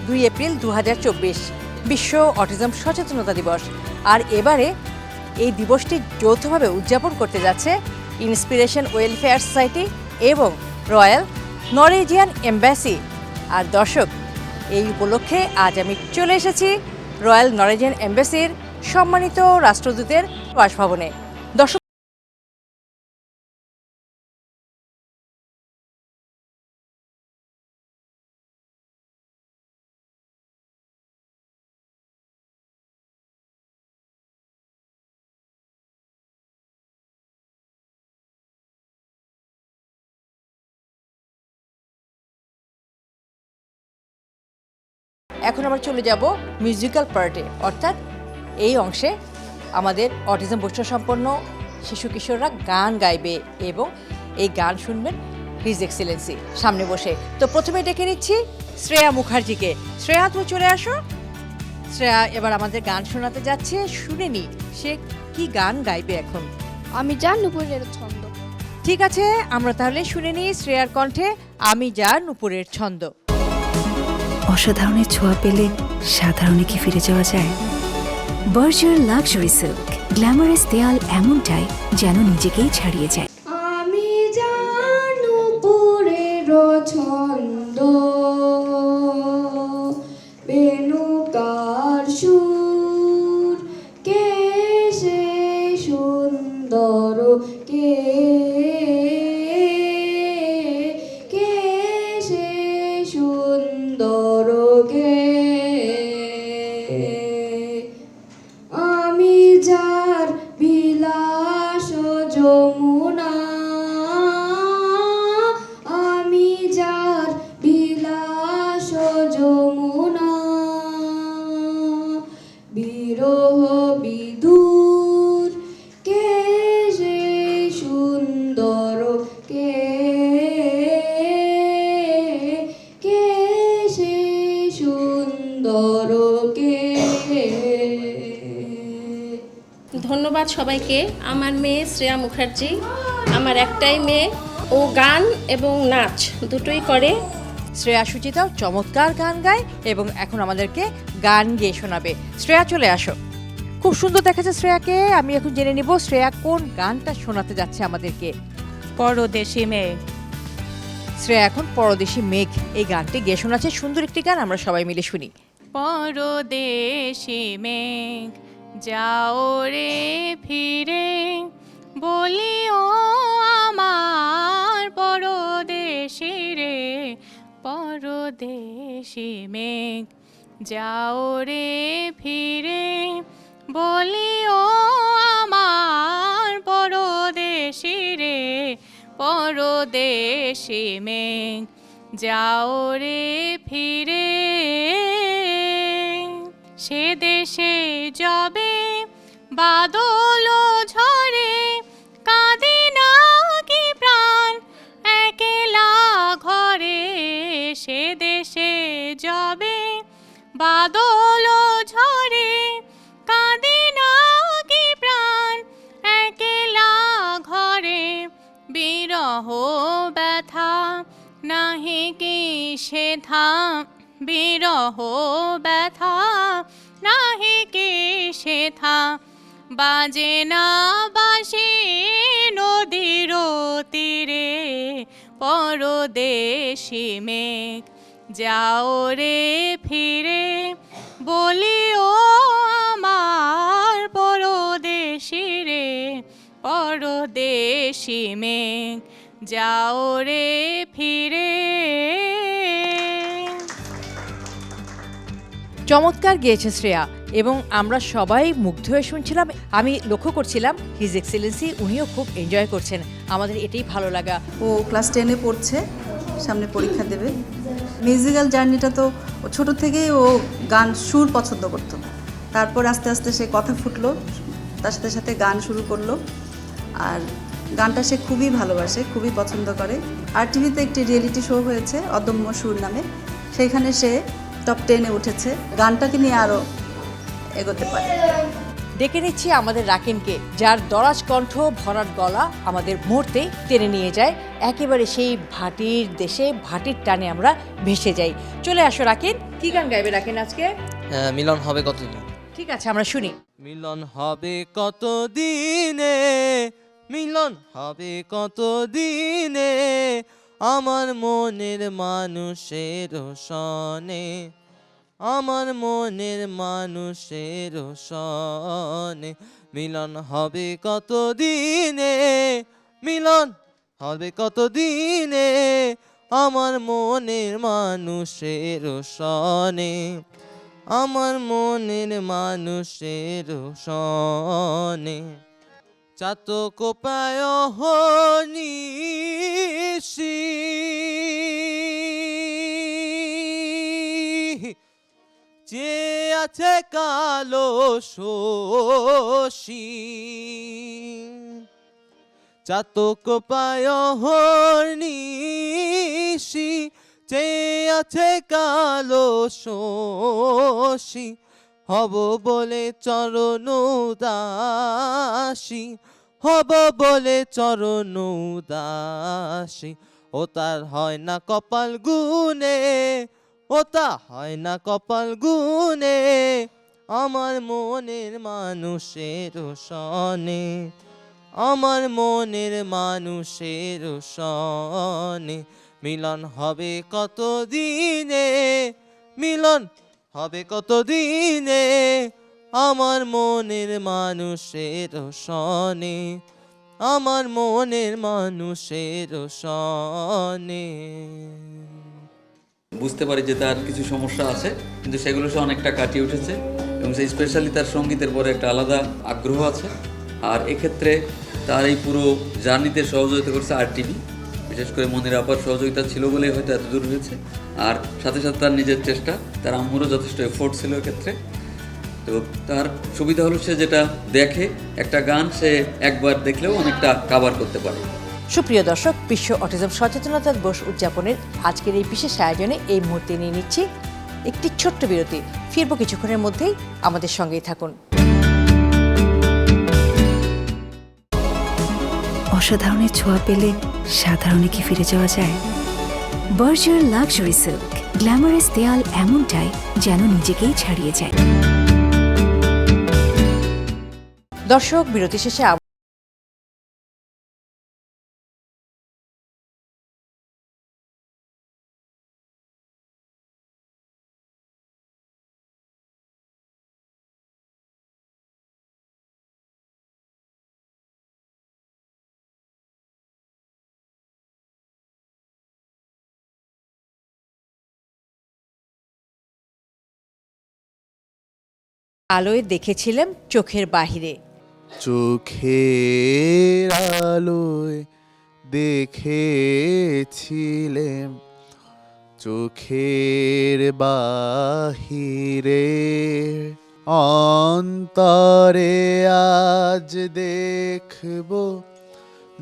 2 April 2024 বিশ্ব autism সচেতনতা দিবস। আর এবারে এই দিবসটি যৌথভাবে উদযাপন করতে যাচ্ছে ইন্সপিরেশন ওয়েলফেয়ার সোসাইটি এবং রয়্যাল নরওয়েজিয়ান এম্বাসি। আর দর্শক, এই উপলক্ষে আজ আমি চলে এসেছি রয়্যাল নরওয়েজিয়ান এম্বাসির সম্মানিত রাষ্ট্রদূতের বাসভবনে। দর্শক, এখন আমরা চলে যাব মিউজিক্যাল পার্টে, অর্থাৎ এই অংশে আমাদের অটিজম বৈশিষ্ট্য সম্পন্ন শিশু কিশোররা গান গাইবে এবং এই গান শুনবেন হিজ এক্সেলেন্সি সামনে বসে। তো প্রথমে ডেকে নিচ্ছি শ্রেয়া মুখার্জিকে। শ্রেয়া, তুমি চলে আসো। শ্রেয়া এবার আমাদের গান শোনাতে যাচ্ছে, শুনে নি সে কি গান গাইবে এখন। আমি যা নুপুরের ছন্দ। ঠিক আছে, আমরা তাহলে শুনে নিই শ্রেয়ার কণ্ঠে আমি যা নুপুরের ছন্দ। অসাধারণের ছোঁয়া পেলে সাধারণে কি ফিরে যাওয়া যায়? বার্জার লাক্সারি সিল্ক, গ্ল্যামারাস দেয়াল এমনটাই যেন নিজেকেই ছাড়িয়ে যায়। আমি যা নুপুরের ছন্দ, বেনুকার সুর, কে সে সুন্দর, কে সে সুন্দর, কে আমি যার বিলাস যমুনা, আমি যার বিলাস যমুনা, বিরহ বিদুর, কে সে সুন্দর, কে সে সুন্দর, কে। ধন্যবাদ সবাইকে। আমার মেয়ে শ্রেয়া মুখার্জি, আমার একটাই মেয়ে, ও গান এবং নাচ দুটোই করে। শ্রেয়া সুচিতাও চমৎকার গান গায় এবং এখন আমাদেরকে গান গেয়ে শোনাবে। শ্রেয়া, চলে আসো। খুব সুন্দর দেখাচ্ছে শ্রেয়াকে। আমি এখন জেনে নিব শ্রেয়া কোন গানটা শোনাতে যাচ্ছে আমাদেরকে। পরদেশি মেঘ। শ্রেয়া এখন পরদেশি মেঘ এই গানটি গেয়ে শোনাচ্ছে। সুন্দর একটি গান, আমরা সবাই মিলে শুনি। পরদেশি মেঘ যাও রে ফিরে, বলিও আমার পরদেশি রে। পরদেশি মেঘ যাও রে ফিরে, বলিও আমার পরদেশি রে। পরদেশি মেঘ যাও রে ফিরে, সে দেশে যাবে বাদল ঝরে, কাঁদে না কি প্রাণ একলা ঘরে। সে দেশে যাবে বাদল ঝরে, কাঁদে না কি প্রাণ একলা ঘরে। বিরহ ব্যথা নাহি কি সেথা, বিরহ ব্যথা নাহি কি সেথা। বাজে না বাঁশি নদীর তীরে, পরদেশি মেঘ যাও রে ফিরে, বলিও আমার পরদেশি রে। পরদেশি মেঘ যাও রে ফিরে। চমৎকার গেয়েছে শ্রেয়া এবং আমরা সবাই মুগ্ধ হয়ে শুনছিলাম। আমি লক্ষ্য করছিলাম হিজ এক্সেলেন্সি উনিও খুব এনজয় করছেন। আমাদের এটাই ভালো লাগা। ও ক্লাস 10-এ পড়ছে, সামনে পরীক্ষা দেবে। মিউজিক্যাল জার্নিটা তো ছোট থেকেই ও গান সুর পছন্দ করতো। তারপর আস্তে আস্তে সে কথা ফুটলো, তার সাথে সাথে গান শুরু করলো। আর গানটা সে খুবই ভালোবাসে, খুবই পছন্দ করে। আর টিভিতে একটি রিয়েলিটি শো হয়েছে অদম্য সুর নামে, সেইখানে সে টপ 10-এ উঠেছে। গানটাকে নিয়ে আরও এগোতে পারে। ডেকে নিচ্ছি আমাদের রাকিনকে, যার দরাজ কণ্ঠ ভরাট গলা আমাদের মুহূর্তেই টেনে নিয়ে যায় একেবারে সেই ভাটির দেশে, ভাটির টানে আমরা ভেসে যাই। চলে আসো রাকিন, কি গান গাইবে রাকিন আজকে? মিলন হবে কতদিন? ঠিক আছে, আমরা শুনি। মিলন হবে কত দিনে, মিলন হবে কত দিনে, আমার মনের মানুষের সনে, আমার মনের মানুষের সনে। মিলন হবে কত দিনে, মিলন হবে কত দিনে, আমার মনের মানুষের সনে, আমার মনের মানুষের সনে। চাতক পায় নিশি, যে আছে কালো শশী, চাতক পায় নিশি, যে আছে কালো শশী, হব বলে চরণ দাসী, হব বলে চরণ দাসী। ও তার হয় না কপাল গুনে, ও তা হয় না কপাল গুনে, আমার মনের মানুষের সনে, আমার মনের মানুষের সনে। মিলন হবে কত দিনে, মিলন হবে কত দিনে, আমার মনের মানুষের সনে, আমার মনের মানুষের সনে। বুঝতে পারি যে তার কিছু সমস্যা আছে, কিন্তু সেগুলো সে অনেকটা কাটিয়ে উঠেছে এবং সেই স্পেশালি তার সঙ্গীতের পরে একটা আলাদা আগ্রহ আছে। আর এক্ষেত্রে তার এই পুরো জার্নিতে সহযোগিতা করছে RTV, বিশেষ করে মনির আপার সহযোগিতা ছিল বলেই হয়তো এত দূর হয়েছে। আর সাথে সাথে তার নিজের চেষ্টা, তার আম্মুরও যথেষ্ট এফোর্ট ছিল এক্ষেত্রে। তো তার সুবিধা হলো সে যেটা দেখে একটা গান সে একবার দেখলেও অনেকটা কাভার করতে পারে। সুপ্রিয় দর্শক, বিশ্ব অটিজম সচেতনতা দিবস উদযাপনের আজকের এই বিশেষ আয়োজনে এই মুহূর্তে নিয়ে নিচ্ছি একটি ছোট্ট বিরতি। ফিরবো কিছুক্ষণের মধ্যেই, আমাদের সঙ্গেই থাকুন। অসাধারণের ছোঁয়া পেলে সাধারণে কি ফিরে যাওয়া যায়? বার্জার লাক্সারি সিল্ক, গ্ল্যামারাস দেয়াল এমনটাই যেন নিজেকেই ছাড়িয়ে যায়। দর্শক, বিরতি শেষে আলোয় দেখেছিলাম চোখের বাহিরে। চোখের আলোয় দেখেছিলেম চোখের বাহিরে, অন্তরে আজ দেখব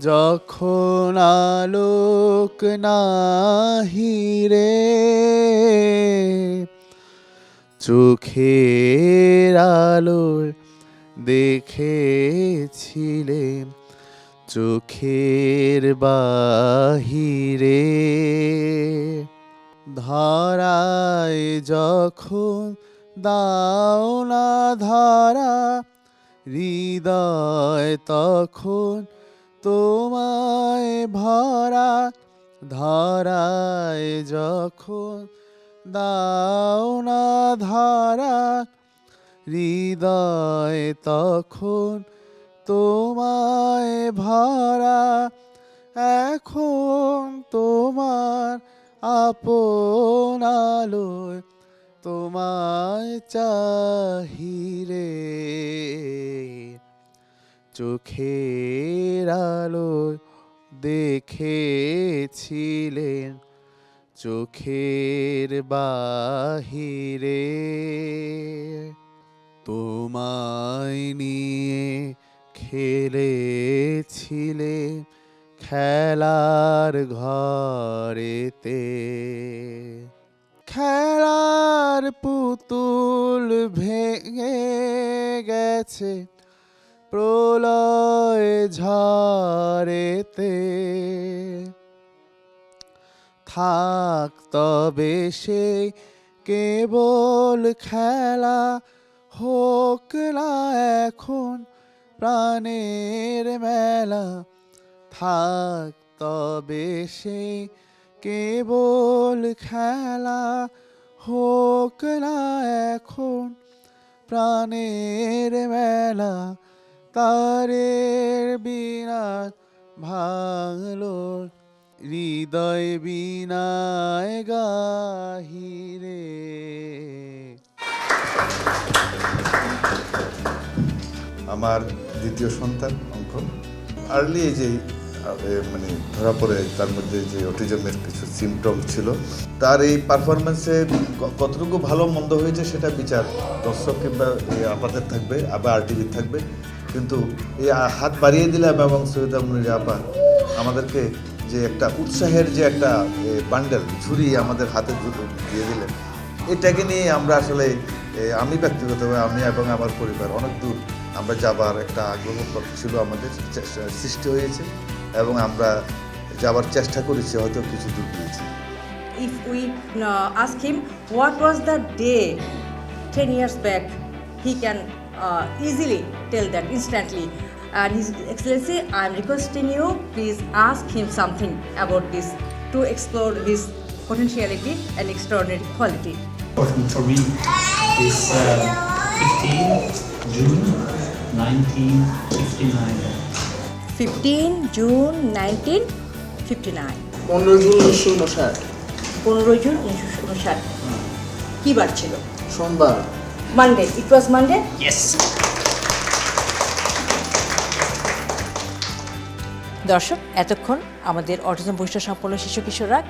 যখন আলোক নাহিরে। চোখের আলোয় দেখেছিলেম চোখের বাহিরে, ধরায় যখন দাও না ধরা, হৃদয় তখন তোমায় ভরা। ধরায় যখন দাও না ধরা, হৃদয় তখন তোমায় ভরা। এখন তোমার আপন আলোয় তোমায় চাহিরে। চোখের আলোয় দেখেছিলেন চোখের বাহিরে, তোমায় নিয়ে খেলেছিলে খেলার ঘরেতে। খেলার পুতুল ভেঙে গেছে প্রলয় ঝড়েতে, থাক তবে সে কেবল খেলা, হোক না এখন প্রাণের মেলা, থাক তবে সে কেবল খেলা, হোক না এখন প্রাণের মেলা, তারের বিনা ভাঙলো হৃদয় বিনায় গাহিরে। আমার দ্বিতীয় সন্তান অঙ্ক আর্লি এজে মানে ধরা পড়ে, তার মধ্যে যে অটিজমের কিছু সিমটম ছিল। তার এই পারফরমেন্সে কতটুকু ভালো মন্দ হয়েছে সেটা বিচার দর্শক কিংবা আপাদের থাকবে, আবার আরটিভি থাকবে। কিন্তু এই হাত বাড়িয়ে দিলাম এবং সৈয়দা মুনিরা আপা আমাদেরকে যে একটা উৎসাহের যে একটা বান্ডেল ঝুড়ি আমাদের হাতে দিয়ে দিলেন, এটাকে নিয়ে আমরা আসলে আমি ব্যক্তিগতভাবে আমি এবং আমার পরিবার অনেক দূর আমরা যাবার একটা আগ্রহ ছিল, আমাদের সৃষ্টি হয়েছে এবং আমরা যাবার চেষ্টা করেছি, হয়তো কিছু দূর গিয়েছি। If we ask him what was the day 10 years back, he can easily tell that instantly. And His Excellency, I am requesting you, please ask him something about this to explore his potentiality and extraordinary quality. Important for me is 15 June 1959. 15 June 1959. 15 June 1959। 15 June 1959 কি বার ছিল? সোমবার। Monday. ইট ওয়াজ Monday. Yes. দর্শক, এতক্ষণ আমাদের autism বৈশিষ্ট্য সম্পন্ন শিশু কিশোররা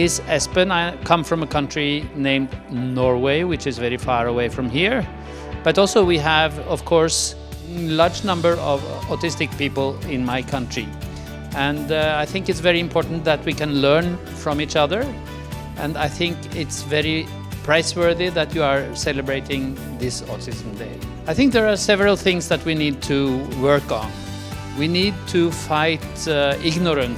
Is Espen. I come from a country named Norway, which is very far away from here. But also we have, of course, large number of autistic people in my country. And I think it's very important that we can learn from each other. And I think it's very praiseworthy that you are celebrating this Autism Day. I think there are several things that we need to work on. We need to fight ignorance.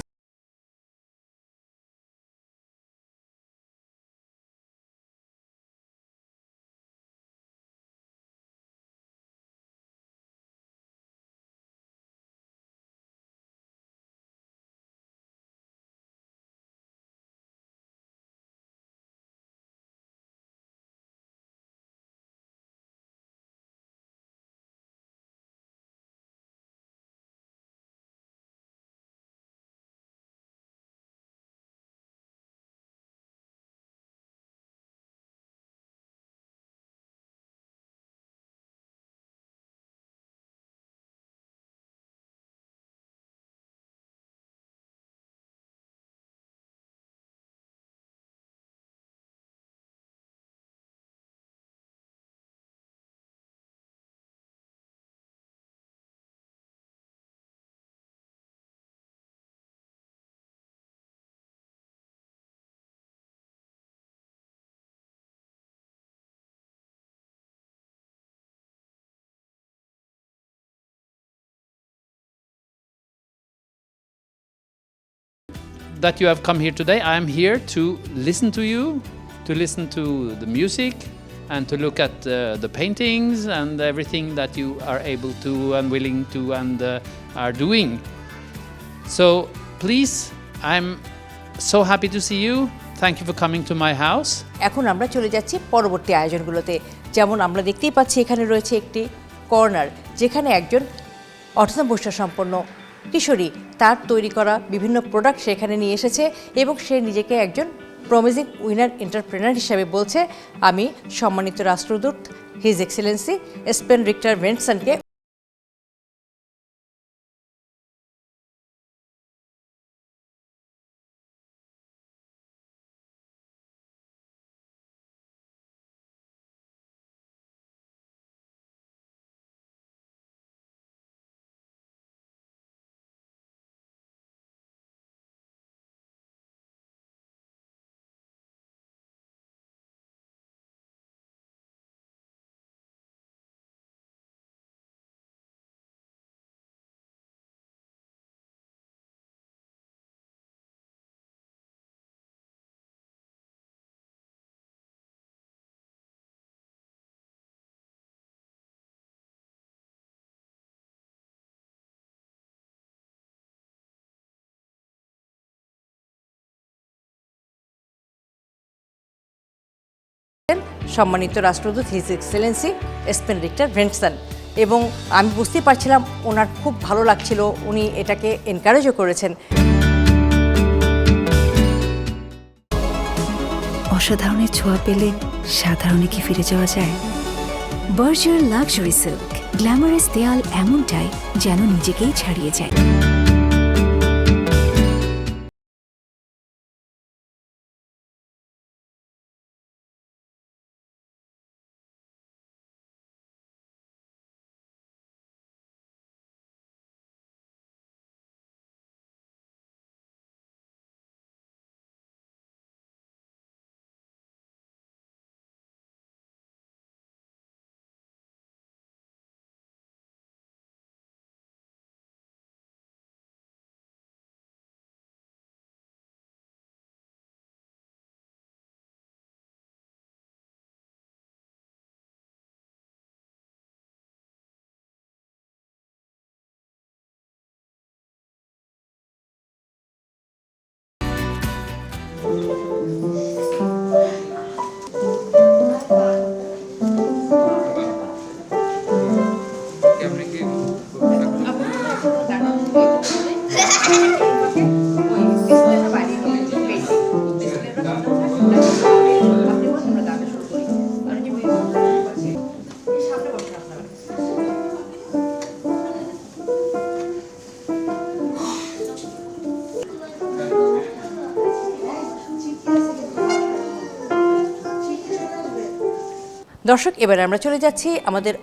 that you have come here today. I am here to listen to you, to listen to the music, and to look at the paintings and everything that you are able to and willing to and are doing. So please, I'm so happy to see you. Thank you for coming to my house. এখন আমরা চলে যাচ্ছি পরবর্তী আয়োজনগুলোতে। যেমন আমরা দেখতেই পাচ্ছি এখানে রয়েছে একটি কর্নার, যেখানে একজন অটিজম বৈশিষ্ট্য সম্পন্ন কিশোরী তার তৈরি করা বিভিন্ন প্রোডাক্ট সেখানে নিয়ে এসেছে এবং সে নিজেকে একজন প্রমিজিং উইনার এন্টারপ্রেনার হিসাবে বলছে। আমি সম্মানিত রাষ্ট্রদূত হিজ এক্সেলেন্সি স্পেন রিক্টার ভেন্টসনকে সম্মানিত রাষ্ট্রদূত হিজ এক্সেলেন্সি স্পেন রিক্টার ভেন্টসন। এবং আমি বুঝতেই পারছিলাম ওনার খুব ভালো লাগছিল, উনি এটাকে এনকারেজও করেছেন। অসাধারণের ছোঁয়া পেলে সাধারণে কি ফিরে যাওয়া যায়? বার্জার লাক্সারি সিল্ক, গ্ল্যামারাস দেয়াল এমনটাই যেন নিজেকেই ছাড়িয়ে যায়। দর্শক, এবার আমরা চলে যাচ্ছি আমাদের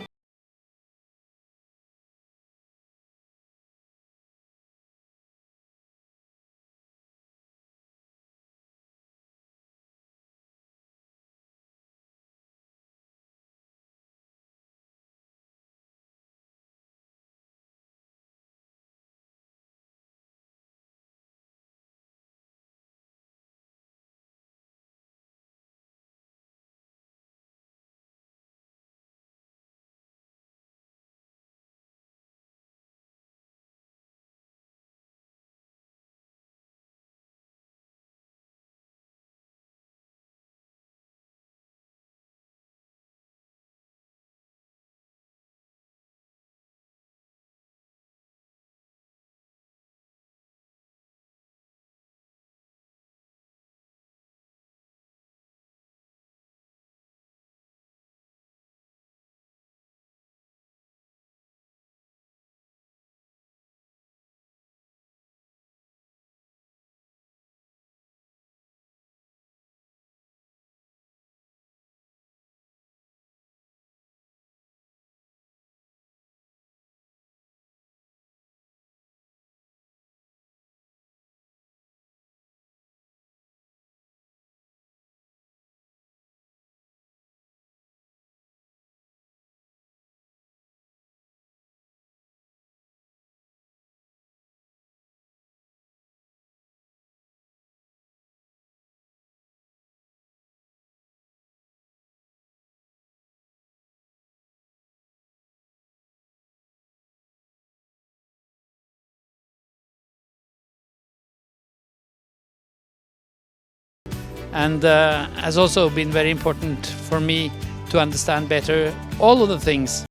and has also been very important for me to understand better all of the things.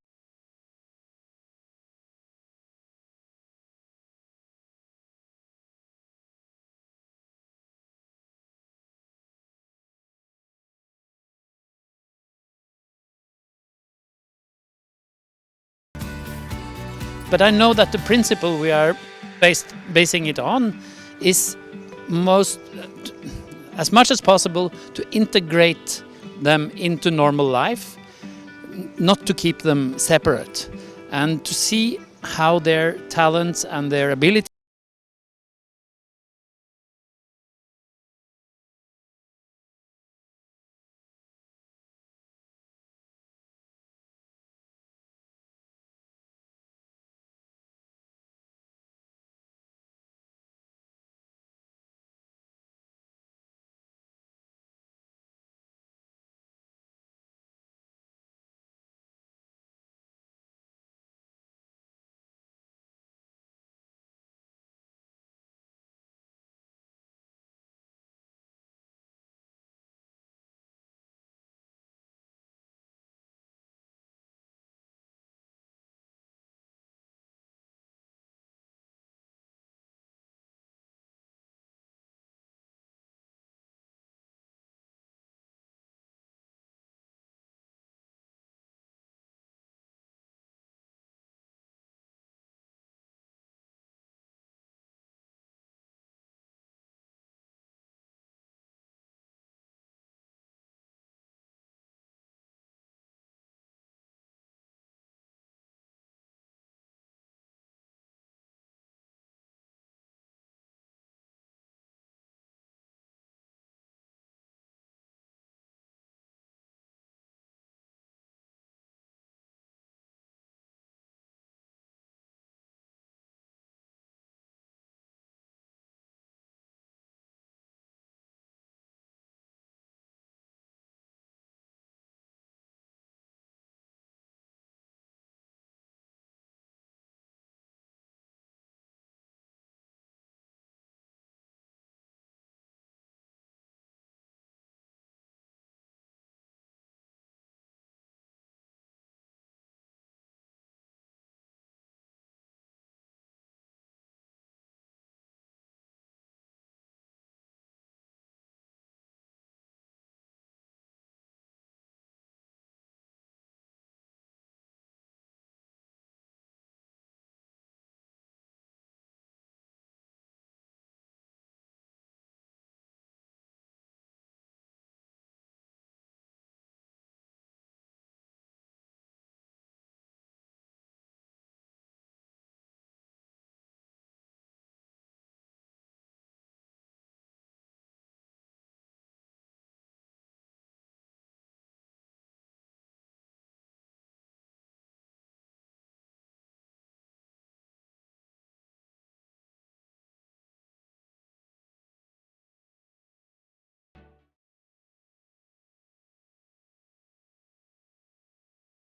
But I know that the principle we are basing it on is as much as possible to integrate them into normal life, not to keep them separate, and to see how their talents and their ability